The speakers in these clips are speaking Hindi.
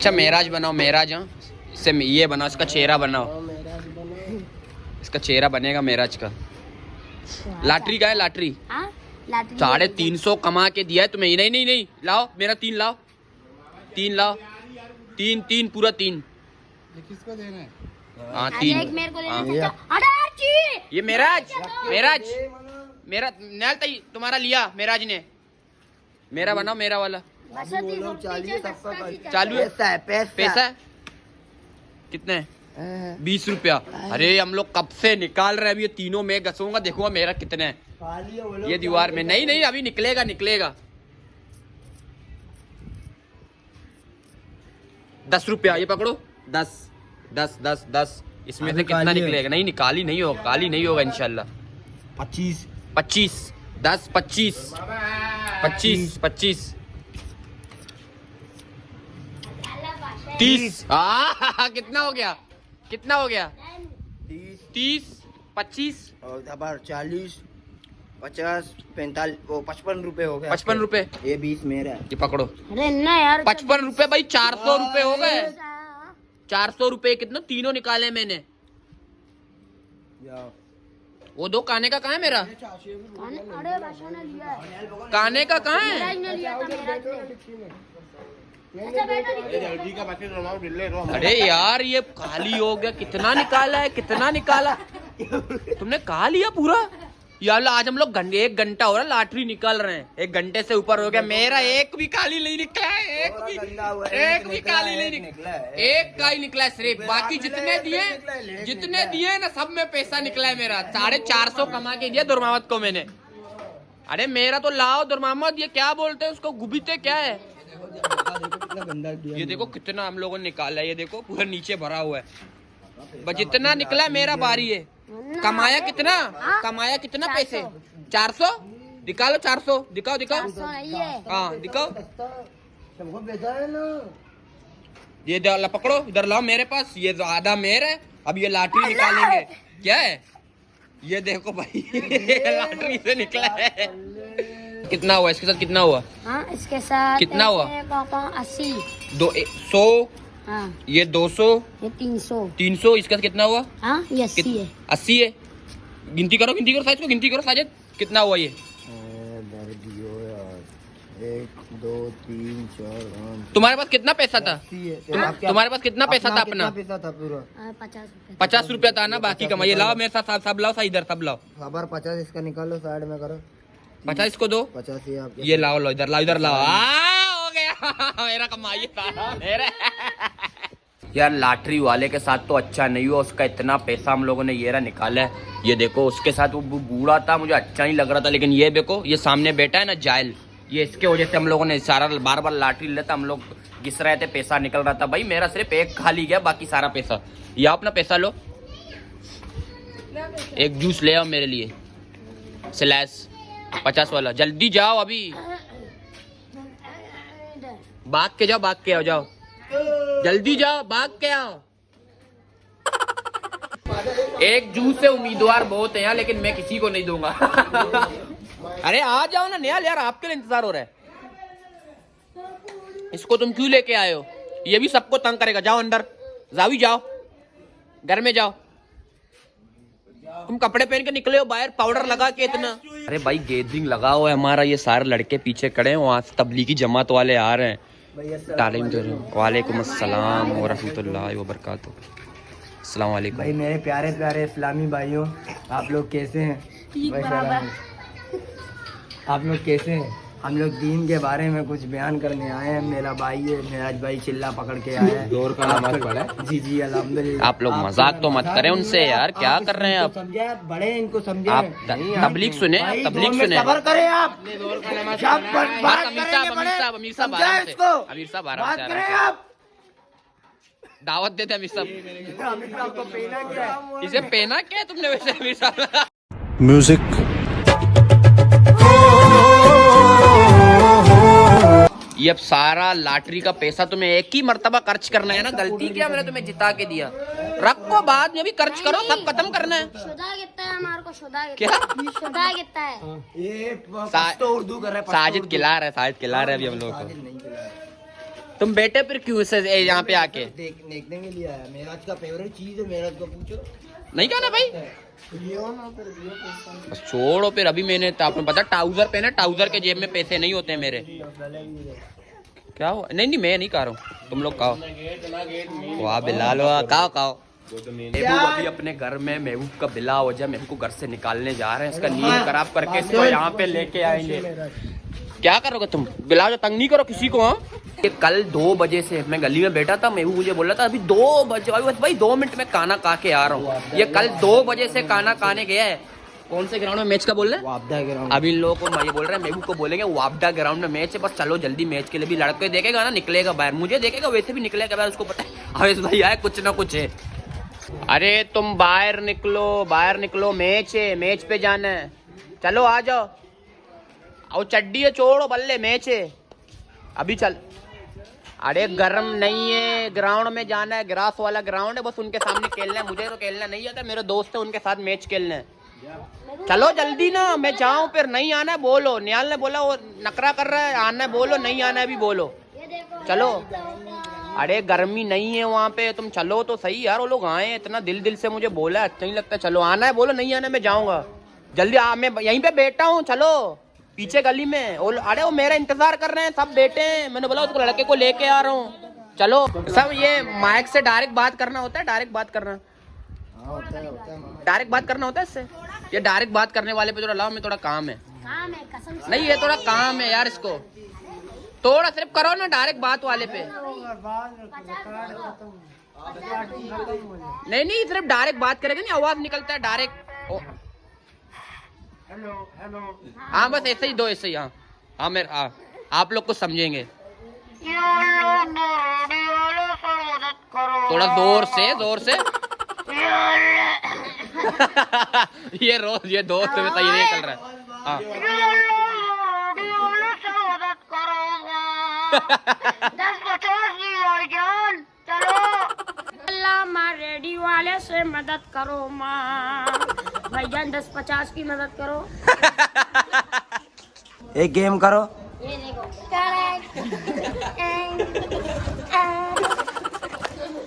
अच्छा मेराज बनाओ, मेराज। हाँ इससे ये बनाओ, इसका चेहरा बनाओ, इसका चेहरा बनेगा मेराज का। लॉटरी का है, लॉटरी 350 कमा के दिया है तुम्हें। नहीं नहीं नहीं, लाओ मेरा 3 लाओ, 3 लाओ, 3 3 पूरा 3। किसको देना है? हाँ 3। ये मेराज, मेराज मेरा नैल तई तुम्हारा लिया मेराज ने। मेरा बनाओ, मेरा वाला चालू है। पैसा है कितने? 20 रुपया। अरे हम लोग कब से निकाल रहे हैं, अभी ये तीनों में घसूंगा, देखूंगा मेरा कितने है ये दीवार में। नहीं नहीं अभी निकलेगा, निकलेगा। 10 रुपया ये पकड़ो। 10 10 10 10 इसमें से कितना निकलेगा? नहीं निकाली नहीं होगा, काली नहीं होगा इंशाल्लाह। 25 25 10 25 25 25 30। कितना हो गया? कितना हो गया? 30 25 और 40 50 45 वो 55 रुपए हो गए। 55 रुपए। ये 20 मेरा है। ये पकड़ो। अरे ना यार 55 रुपए भाई, 400 रुपए हो गए। 400 रुपए कितना? तीनों निकाले मैंने। वो 2 काने का कहाँ है मेरा? काने का कहाँ है? अरे यार ये खाली हो गया। कितना निकाला है, कितना निकाला? तुमने कहा लिया पूरा? यार आज हम लोग 1 घंटा हो रहा लॉटरी निकाल रहे हैं, 1 घंटे से ऊपर हो गया। मेरा एक भी काली नहीं निकला है, एक भी काली नहीं निकला है। एक का ही निकला है सिर्फ। बाकी जितने दिए ना सब में पैसा निकला है मेरा। 450 कमा के दिया दुर्मावत को मैंने। अरे मेरा तो लाओ दुर्मावत। ये क्या बोलते हैं उसको, गुबीते क्या है? ये देखो कितना हम लोगों ने निकाला है। ये देखो पूरा नीचे भरा हुआ है। बस जितना निकला मेरा बारी है। कमाया कितना? कमाया कितना पैसे? 400 निकालो। 400 दिखाओ, दिखाओ। हाँ दिखाओ। ये पकड़ो, इधर लाओ मेरे पास। ये तो आधा मेरा है। अब ये लॉटरी निकालेंगे। क्या है ये? देखो भाई लॉटरी से निकला है। कितना हुआ इसके साथ? कितना हुआ? हाँ इसके साथ कितना हुआ? 80 100। हाँ ये 200, ये 300 300। इसका कितना हुआ? हाँ ये 80 है। 80 है। गिनती करो, गिनती करो, साजिद को गिनती करो। साजिद कितना हुआ ये? 1 2 3 4 5। तुम्हारे पास कितना पैसा था? तुम्हारे पास कितना पैसा था अपना? पैसा था पूरा 50 रुपया था ना। बाकी कमा। ये लाओ मेरे साथ, सब लाओ। सा इधर सब लाओ। खबर 50 इसका निकालो, साइड में करो। 50 इसको दो। 50 ये आपके। ये लाओ, लो इधर लाओ, इधर लाओ। हो गया मेरा कमाई सारा मेरा। यार लॉटरी वाले के साथ तो अच्छा नहीं हुआ। उसका इतना पैसा हम लोगों ने ये रहा निकाला है। ये देखो उसके साथ वो बूढ़ा था, मुझे अच्छा नहीं लग रहा था। लेकिन ये देखो ये सामने बैठा है ना जायल, ये इसके वजह से हम लोगों ने सारा बार बार लॉटरी लेता। हम लोग घिस रहे थे, पैसा निकल रहा था। भाई मेरा सिर्फ एक खाली गया, बाकी सारा पैसा। ये अपना पैसा लो। एक जूस ले आओ मेरे लिए, स्लैश 50 वाला। जल्दी जाओ, अभी भाग के जाओ, भाग के आओ, जाओ जल्दी जाओ, भाग के आओ। एक जूस से उम्मीदवार बहुत है यहाँ, लेकिन मैं किसी को नहीं दूंगा। अरे आ जाओ ना निहाल, यार आपके लिए इंतजार हो रहा है। इसको तुम क्यों लेके आए हो? ये भी सबको तंग करेगा। जाओ अंदर, जाओ, जाओ घर में जाओ। तुम कपड़े पहन के निकले हो बाहर, पाउडर लगा के इतना। अरे भाई गैदरिंग लगा हुआ है हमारा। ये सारे लड़के पीछे खड़े हैं, वहाँ से तबलीगी जमात वाले आ रहे हैं, तालीम दे रहे हैं। वालेकुम अस्सलाम व रहमतुल्लाहि व बरकातुहू। अस्सलाम वालेकुम। भाई मेरे प्यारे प्यारे इस्लामी भाइयों, आप लोग कैसे हैं? आप लोग कैसे हैं? हम लोग दीन के बारे में कुछ बयान करने आए हैं। मेरा भाई है मेराज भाई, चिल्ला पकड़ के आया है। जोर का नमाज पढ़ा है। जी जी अल्हम्दुलिल्लाह। आप लोग मजाक तो मत करें उनसे यार, क्या कर रहे हैं आप? समझे आप, बड़े इनको समझे। आप तबलीग सुने, तबलीग सुने। सबर करें आप। अमीर साहब बात करें आप। दावत देते अमीर साहब। इसे पहना क्या तुमने वैसे अमीर साहब? म्यूजिक। ये अब सारा लॉटरी का पैसा तुम्हें एक ही मर्तबा खर्च करना है ना। गलती क्या मैंने तुम्हें जिता के दिया, रखो बाद में भी खर्च करो, सब खत्म करना है। शुदा कितना है हमारे को? शुदा क्या? शुदा कितना है? ये पश्तो उर्दू कर रहे हैं। साजिद खिला रहा है, साजिद खिला रहे हैं अभी हम लोग को। तुम बेटे फिर क्यों से यहाँ पे आके? देखने के लिए आया। मेराज का फेवरेट चीज है, मेराज को पूछो। नहीं कहना भाई, बस छोड़ो फिर। अभी मैंने तो आपने पता ट्राउजर पहना, ट्राउजर के जेब में पैसे नहीं होते मेरे। क्या हुआ? नहीं नहीं मैं नहीं खा रहा हूँ, तुम लोग खाओ। वाह बिलाल वाह, खाओ खाओ। महबूब अभी अपने घर में महबूब का बिला हो जाए, महबूब को घर से निकालने जा रहे हैं। इसका नींद खराब करके इसको यहाँ पे लेके आएंगे। क्या करोगे तुम? बिला जो तंग नहीं करो किसी को। हाँ ये कल 2 बजे से मैं गली में बैठा था, महबूब मुझे बोला था अभी 2 बजे भाई 2 मिनट में खाना खा के आ रहा हूँ। ये कल 2 बजे से खाना खाने गया है। कौन से ग्राउंड में मैच का बोल रहे हैं? वापदा ग्राउंड। अभी इन लोगों को ये बोल रहे हैं, महबूब को बोलेंगे वापदा ग्राउंड में मैच है, बस चलो जल्दी मैच के लिए। भी लड़के देखेगा ना निकलेगा बाहर, मुझे देखेगा वैसे भी निकलेगा बाहर, उसको पता है अवेश भाई आए कुछ ना कुछ है। अरे तुम बाहर निकलो, बाहर निकलो, मैच है, मैच पे जाना है, चलो आ जाओ। और चड्डी है छोड़ो बल्ले, मैच है अभी चल। अरे गर्म नहीं है, ग्राउंड में जाना है, ग्रास वाला ग्राउंड है, बस उनके सामने खेलना है। मुझे तो खेलना नहीं आता, मेरे दोस्त है उनके साथ मैच खेलना है। चलो जल्दी ना, मैं जाऊं फिर। नहीं आना है बोलो, नियाल ने बोला वो नखरा कर रहा है, आना है बोलो, नहीं आना है भी बोलो, चलो। अरे गर्मी नहीं है वहाँ पे, तुम चलो तो सही यार। वो लोग आए इतना दिल से मुझे बोला, अच्छा नहीं लगता। चलो आना है बोलो, नहीं आना है मैं जाऊंगा जल्दी। मैं यहीं पे बैठा हूँ, चलो पीछे गली में। अरे वो मेरा इंतजार कर रहे हैं, सब बैठे हैं। मैंने बोला उसको लड़के को लेके आ रहा हूँ, चलो। सब ये माइक से डायरेक्ट बात करना होता है, डायरेक्ट बात करना, डायरेक्ट बात करना होता है इससे। ये डायरेक्ट बात करने वाले पे थोड़ा लाओ, मैं थोड़ा काम है। काम है कसम से। नहीं ये थोड़ा काम है यार, इसको थोड़ा सिर्फ करो ना डायरेक्ट बात वाले पे। नहीं नहीं सिर्फ डायरेक्ट बात करेगा, नहीं आवाज निकलता है डायरेक्ट। हाँ बस ऐसे ही दो, ऐसे ही। हाँ हाँ मेरे आप लोग कुछ समझेंगे। थोड़ा जोर से, जोर से। ये रोज ये दोस्त में सही नहीं चल रहा है। हाँ 10-50 चलो। अल्लाह माँ रेडी वाले से मदद करो माँ, भाईजान 10-50 की मदद करो। एक गेम करो। ये देखो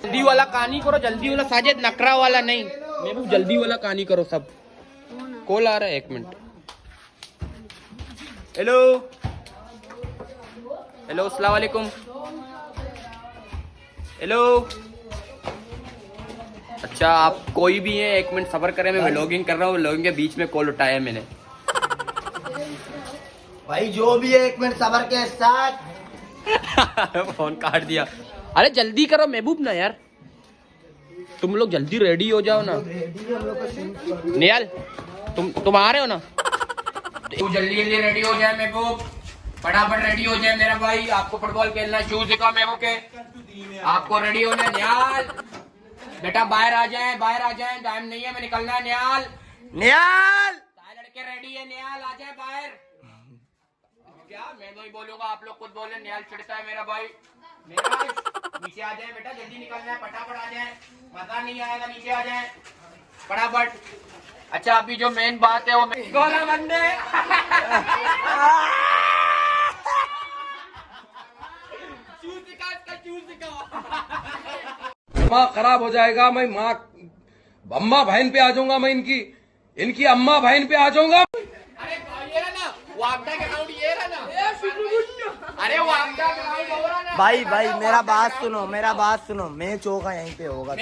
जल्दी वाला कहानी करो, जल्दी वाला। साजिद नखरा वाला नहीं, मैं जल्दी वाला कहानी करो सब। कॉल आ रहा है, 1 मिनट। हेलो हेलो अस्सलाम वालेकुम। हेलो अच्छा आप कोई भी हैं, 1 मिनट सब्र करें, मैं व्लॉगिंग कर रहा हूँ। व्लॉगिंग के बीच में कॉल उठाया मैंने। भाई जो भी है 1 मिनट सब्र के साथ। फोन काट दिया। अरे जल्दी करो महबूब ना यार, तुम लोग जल्दी रेडी हो जाओ ना। नियाल तुम आ रहे हो ना? तू जल्दी जल्दी रेडी हो जाए महबूब, फटाफट रेडी हो जाए मेरा भाई। आपको फुटबॉल खेलना, शूज दिखाओ महबूब के। आपको रेडी होना है नियाल। बेटा बाहर आ जाए, बाहर आ जाए, टाइम नहीं है, मैं निकलना है नियाल। नियाल लड़के रेडी है, नियाल आ जाए बाहर। क्या मैं नहीं बोलूंगा, आप लोग खुद बोले। नियाल चिढ़ता है मेरा भाई। नीचे आ जाए बेटा, जल्दी निकलना है, फटाफट आ जाए, मजा नहीं आएगा, नीचे आ जाए फटाफट। अच्छा अभी जो मेन बात है वो गोला बंदे दिमाग खराब हो जाएगा। मैं माँ अम्मा बहन पे आ जाऊंगा, मैं इनकी अम्मा बहन पे आ जाऊंगा। अरे ये रहा ना वापदा के ग्राउंड, ये रहा ना। अरे वापदा ग्राउंड हो रहा ना। भाई मेरा बात सुनो, मेरा बात सुनो। मैच होगा यहीं पे होगा,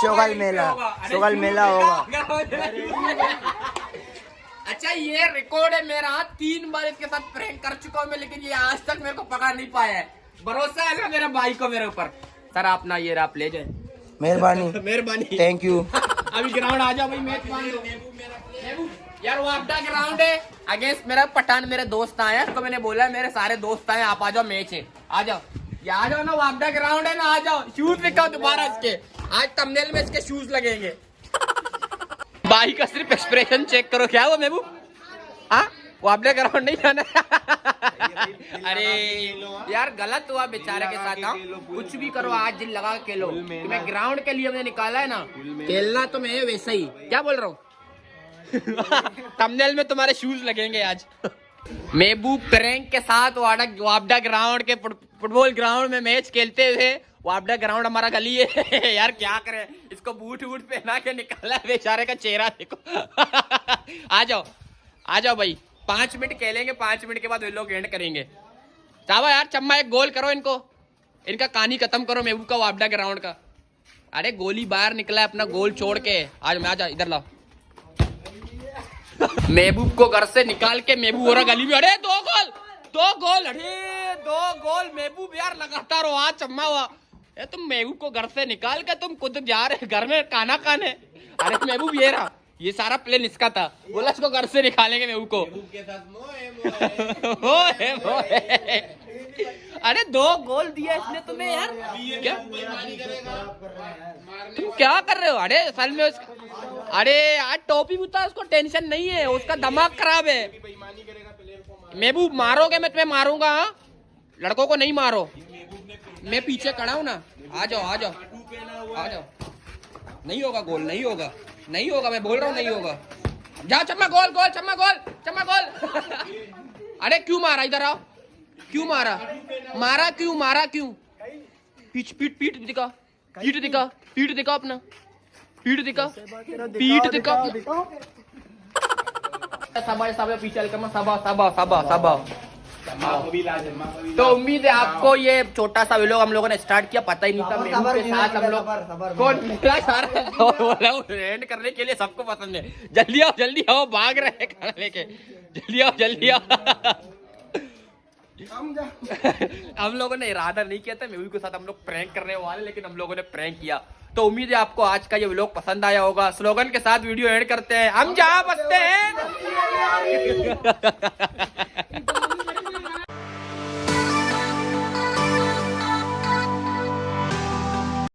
शोगल मेला, शोगल मेला होगा। अच्छा ये रिकॉर्ड है मेरा, 3 बार इसके साथ प्रैंक कर चुका हूँ मैं, लेकिन ये आज तक मेरे को पकड़ नहीं पाया है। भरोसा है ना मेरे भाई को मेरे ऊपर। सर आप ना ये आप ले जाए, मेहरबानी मेहरबानी, थैंक यू। अभी ग्राउंड आ जाओ भाई, मैच मान लो यार। वापदा ग्राउंड है अगेंस्ट मेरा पठान, मेरे दोस्त आए हैं तो मैंने बोला मेरे सारे दोस्त आए, आप आ जाओ, मैच है, आ जाओ। ये आ जाओ ना, वापदा ग्राउंड है ना, आ जाओ। शूज दिखाओ दोबारा इसके, आज थंबनेल में इसके शूज लगेंगे। भाई का सिर्फ एक्सप्रेशन चेक करो, क्या हुआ महबूब? हाँ वापदा ग्राउंड नहीं जाना। अरे यार गलत हुआ बेचारे के साथ। हाँ कुछ भी करो, आज दिल लगा के खेलो। मैं ग्राउंड के लिए मैंने निकाला है ना, खेलना तो मैं वैसा ही। क्या बोल रहा हूँ? थंबनेल में तुम्हारे शूज लगेंगे आज। महबूब प्रैंक के साथ वापडा ग्राउंड के फुटबॉल ग्राउंड में मैच खेलते हुए। वापडा ग्राउंड हमारा गली है यार, क्या करें, इसको बूट वूट पहना के निकाला है, बेचारे का चेहरा देखो। आ जाओ भाई, 5 मिनट खेलेंगे, 5 मिनट के बाद वे लोग एंड करेंगे। चावा यार, चम्मा एक गोल करो इनको, इनका कहानी खत्म करो महबूब का वापडा ग्राउंड का। अरे गोली बाहर निकला है अपना गोल छोड़ के। आज मैं, आजा इधर लाओ। महबूब को घर से निकाल के महबूब हो रहा गली में। अरे 2 गोल, 2 गोल, अरे 2 गोल महबूब यार, लगातार हो। आज चम्मा हुआ। तुम महबूब को घर से निकाल के तुम खुद जा रहे घर में खाना खाने। अरे महबूब ये रहा, ये सारा प्लान इसका था। बोला इसको घर से निकालेंगे महबूब को। अरे 2 गोल दिया इसने तुम्हें यार, क्या तुम क्या कर रहे हो? अरे असल में अरे आज टोपी उतार, उसको टेंशन नहीं है, उसका दिमाग खराब है। महबूब मारोगे, मैं तुम्हें मारूंगा। लड़कों को नहीं मारो, मैं पीछे खड़ा हूं ना। आ जाओ। नहीं होगा गोल, नहीं होगा, मैं बोल रहा हूँ नहीं होगा। जाओ चम्मा, गोल। अरे क्यों मारा? इधर आओ। क्यों मारा क्यों? पीठ दिखा अपना, पीठ दिखा। सबा पीछे सबा। तो उम्मीद है आपको ये छोटा सा व्लॉग हम लोगों ने स्टार्ट किया, पता ही नहीं था महबूब के साथ हम लोग कौन मिला सारा एंड करने के लिए। सबको पसंद है। जल्दी आओ, भाग रहे हैं खाना लेके। जल्दी आओ। हम लोगों ने इरादा नहीं किया था महबूब के साथ हम लोग प्रैंक करने वाले, लेकिन हम लोगों ने प्रैंक किया। तो उम्मीद है आपको आज का ये व्लॉग पसंद आया होगा। स्लोगन के साथ वीडियो एंड करते हैं। हम जहाँ बसते हैं